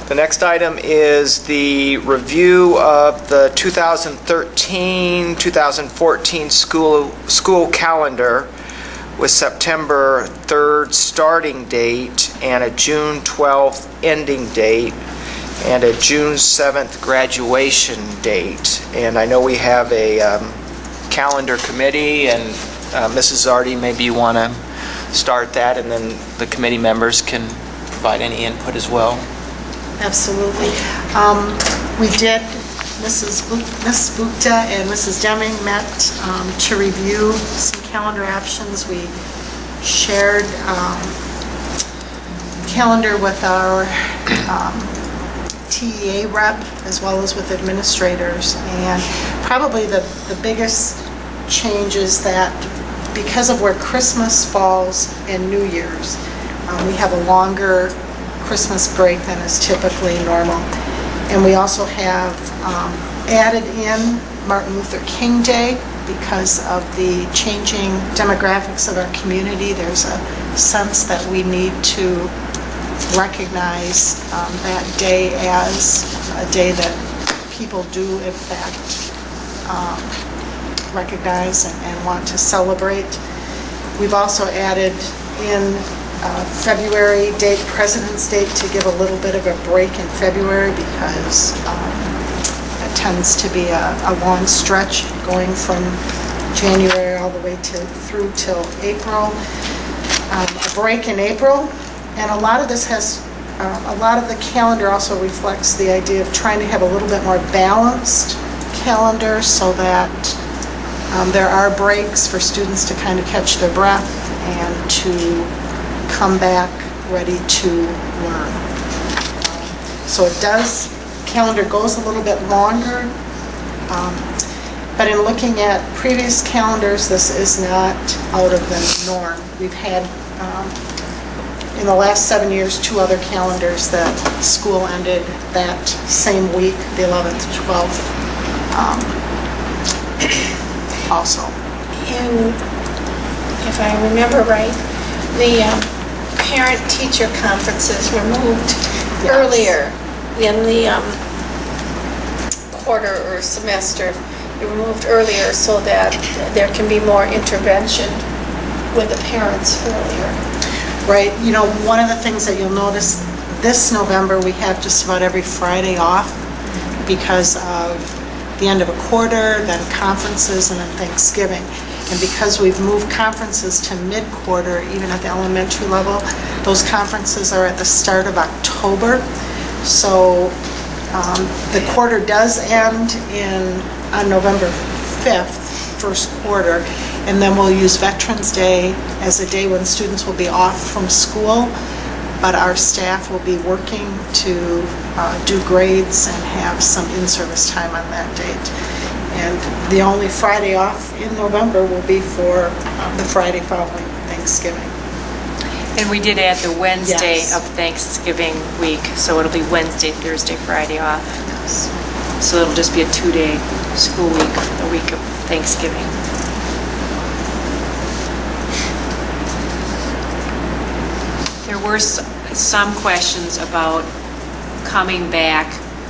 The next item is the review of the 2013-2014 school calendar with September 3rd starting date and a June 12th ending date and a June 7th graduation date. And I know we have a calendar committee, and Mrs. Zardi, maybe you want to start that, and then the committee members can provide any input as well. Absolutely. We did, Mrs. Bukta and Mrs. Deming met to review some calendar options. We shared calendar with our TEA rep as well as with administrators, and probably the biggest change is that because of where Christmas falls and New Year's, we have a longer Christmas break than is typically normal. And we also have added in Martin Luther King Day because of the changing demographics of our community. There's a sense that we need to recognize that day as a day that people do in fact recognize and want to celebrate. We've also added in February date, President's Day, to give a little bit of a break in February because it tends to be a long stretch going from January all the way through till April. A break in April, and a lot of this has, a lot of the calendar also reflects the idea of trying to have a little bit more balanced calendar so that there are breaks for students to kind of catch their breath and to come back ready to learn. So it does, calendar goes a little bit longer, but in looking at previous calendars, this is not out of the norm. We've had, in the last 7 years, 2 other calendars that school ended that same week, the 11th, 12th, also. And if I remember right, the parent-teacher conferences were moved earlier in the quarter or semester. They were moved earlier so that there can be more intervention with the parents earlier. Right. You know, one of the things that you'll notice this November, we have just about every Friday off because of the end of a quarter, then conferences, and then Thanksgiving. And because we've moved conferences to mid-quarter, even at the elementary level, those conferences are at the start of October. So the quarter does end on November 5th, first quarter, and then we'll use Veterans Day as a day when students will be off from school, but our staff will be working to do grades and have some in-service time on that date. And the only Friday off in November will be for the Friday following Thanksgiving. And we did add the Wednesday Yes. of Thanksgiving week, so it'll be Wednesday, Thursday, Friday off. Yes. So it'll just be a 2-day school week for the week of Thanksgiving. There were some questions about coming back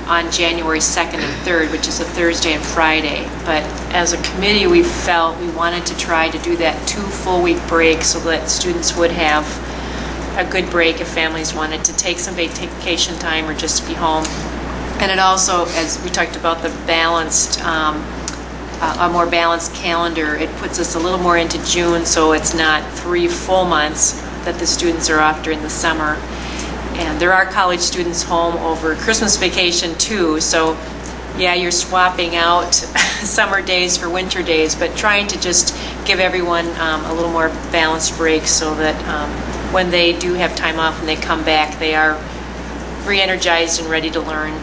on January 2nd and 3rd, which is a Thursday and Friday. But as a committee, we felt we wanted to try to do that 2 full-week break so that students would have a good break if families wanted to take some vacation time or just be home. And it also, as we talked about the balanced, a more balanced calendar, it puts us a little more into June, so it's not 3 full months that the students are off during the summer. And there are college students home over Christmas vacation too, so yeah, you're swapping out summer days for winter days, but trying to just give everyone a little more balanced break so that when they do have time off and they come back, they are re-energized and ready to learn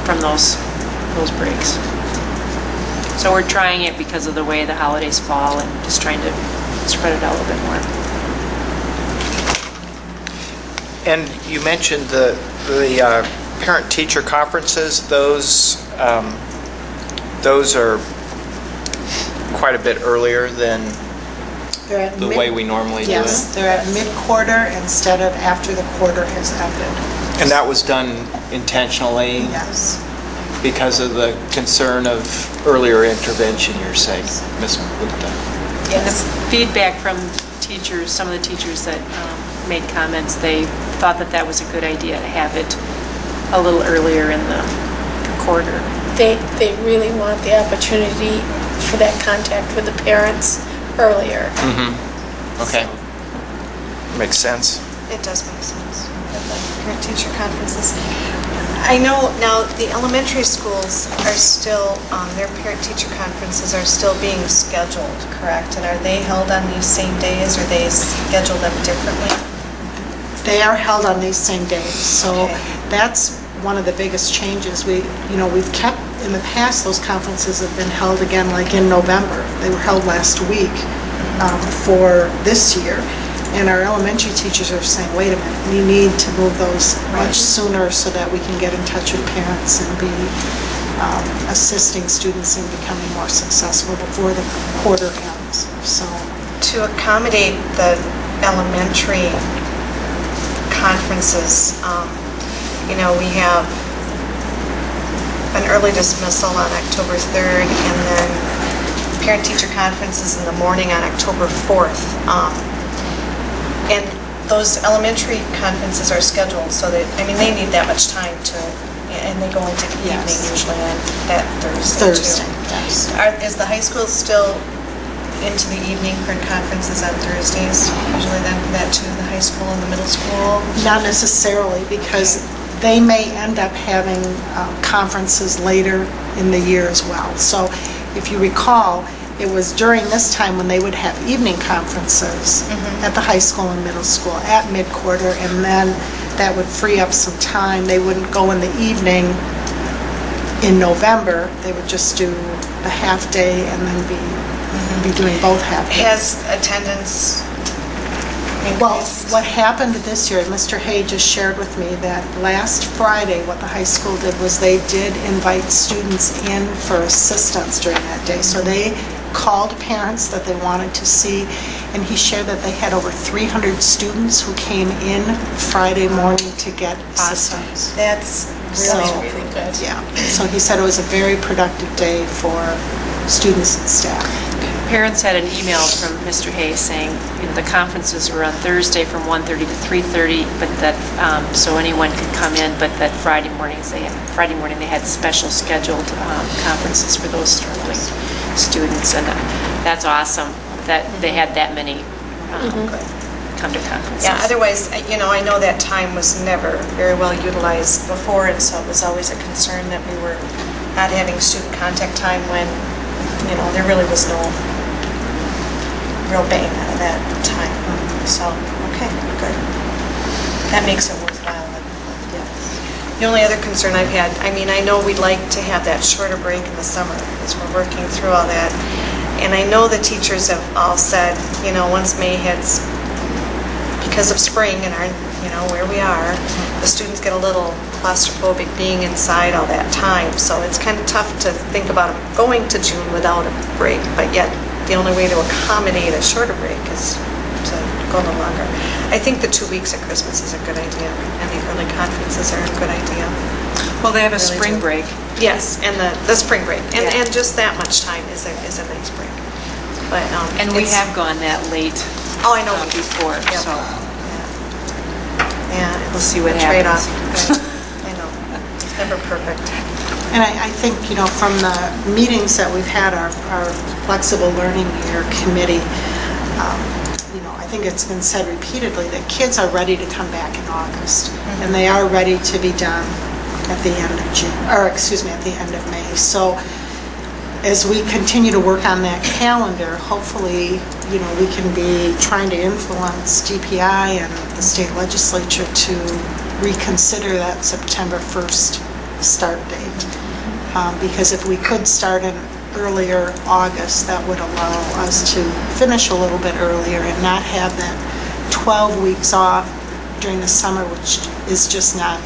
from those breaks. So we're trying it because of the way the holidays fall and just trying to spread it out a little bit more. And you mentioned the parent-teacher conferences. Those are quite a bit earlier than They're at the way we normally do Yes, it. they're at mid-quarter instead of after the quarter has ended. And that was done intentionally Yes. because of the concern of earlier intervention, you're saying, Ms. Gupta? And the feedback from teachers, some of the teachers that made comments, they thought that that was a good idea to have it a little earlier in the quarter. They really want the opportunity for that contact with the parents earlier. Okay. Makes sense. It does make sense, with the parent-teacher conferences. I know now the elementary schools are still, their parent-teacher conferences are still being scheduled, correct? And are they held on these same days, or they schedule them differently? They are held on these same days, so Okay. that's one of the biggest changes. We've kept, in the past, those conferences have been held again like in November. They were held last week for this year. And our elementary teachers are saying, wait a minute, we need to move those much sooner so that we can get in touch with parents and be assisting students in becoming more successful before the quarter ends. So, To accommodate the elementary conferences, we have an early dismissal on October 3rd, and then parent-teacher conferences in the morning on October 4th. And those elementary conferences are scheduled so that, they need that much time to, and they go into the Yes. evening usually on that Thursday too. yes. Is the high school still into the evening for conferences on Thursdays, usually then for that too, the high school and the middle school? Not necessarily, because they may end up having conferences later in the year as well. So if you recall, it was during this time when they would have evening conferences at the high school and middle school at mid-quarter, and then that would free up some time. They wouldn't go in the evening in November. They would just do the half-day and then be doing both half-days. Has attendance Well, increased? what happened this year, Mr. Hay just shared with me that last Friday, what the high school did was they did invite students in for assistance during that day. So they called parents that they wanted to see, and he shared that they had over 300 students who came in Friday morning to get assistance. That's So- really good. Yeah, so he said it was a very productive day for students and staff. Parents had an email from Mr. Hayes saying, the conferences were on Thursday from 1:30 to 3:30, but that, so anyone could come in, but that Friday morning they had special scheduled conferences for those struggling students, and that's awesome that they had that many come to conferences. Yeah, otherwise, I know that time was never very well utilized before, and so it was always a concern that we were not having student contact time when, there really was no real bang out of that time. So, okay, good. That makes it worthwhile. The only other concern I've had, I know we'd like to have that shorter break in the summer because we're working through all that. And I know the teachers have all said, once May hits, because of spring and our, where we are, the students get a little claustrophobic being inside all that time. So it's kind of tough to think about going to June without a break, but yet the only way to accommodate a shorter break is to go a little longer. I think the 2 weeks at Christmas is a good idea, and the early conferences are a good idea. Well, they have a Really spring do. break. Yes, and the spring break, and Yeah. just that much time is a nice break. But And we it's- have gone that late Oh, I know. before, Yep. so Yeah, we'll see what a happens. trade-off. I know, it's never perfect. And I think, from the meetings that we've had, our Flexible Learning Year Committee, I think it's been said repeatedly that kids are ready to come back in August, and they are ready to be done at the end of June, or excuse me, at the end of May. So as we continue to work on that calendar, hopefully, we can be trying to influence DPI and the state legislature to reconsider that September 1st start date. Because if we could start in earlier August, that would allow us to finish a little bit earlier and not have that 12 weeks off during the summer, which is just not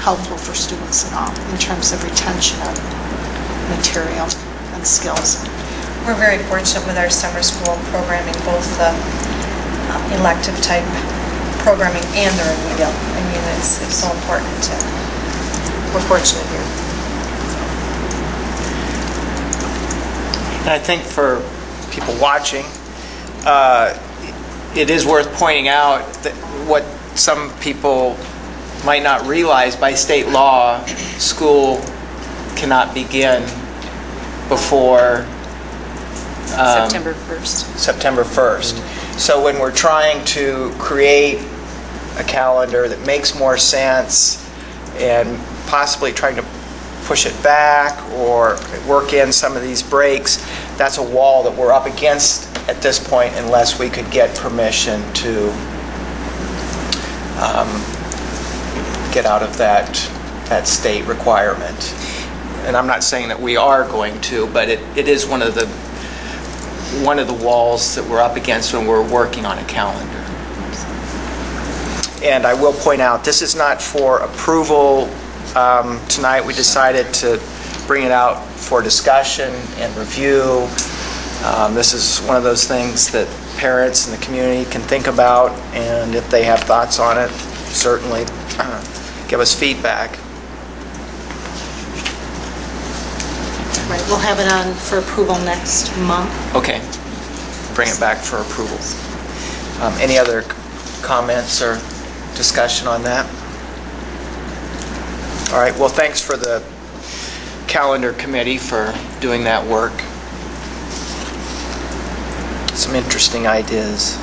helpful for students at all in terms of retention of material and skills. we're very fortunate with our summer school programming, both the elective type programming and the remedial. I mean, it's so important to, we're fortunate here. And I think for people watching, it is worth pointing out that what some people might not realize, by state law, school cannot begin before September 1st. September 1st. So when we're trying to create a calendar that makes more sense and possibly trying to push it back or work in some of these breaks, that's a wall that we're up against at this point unless we could get permission to get out of that state requirement. And I'm not saying that we are going to, but it is one of the walls that we're up against when we're working on a calendar. And I will point out, this is not for approval. Tonight we decided to bring it out for discussion and review. This is one of those things that parents and the community can think about, and if they have thoughts on it, certainly give us feedback. Right, we'll have it on for approval next month. Okay, bring it back for approval. Any other comments or discussion on that? All right, well, thanks for the calendar committee for doing that work. Some interesting ideas.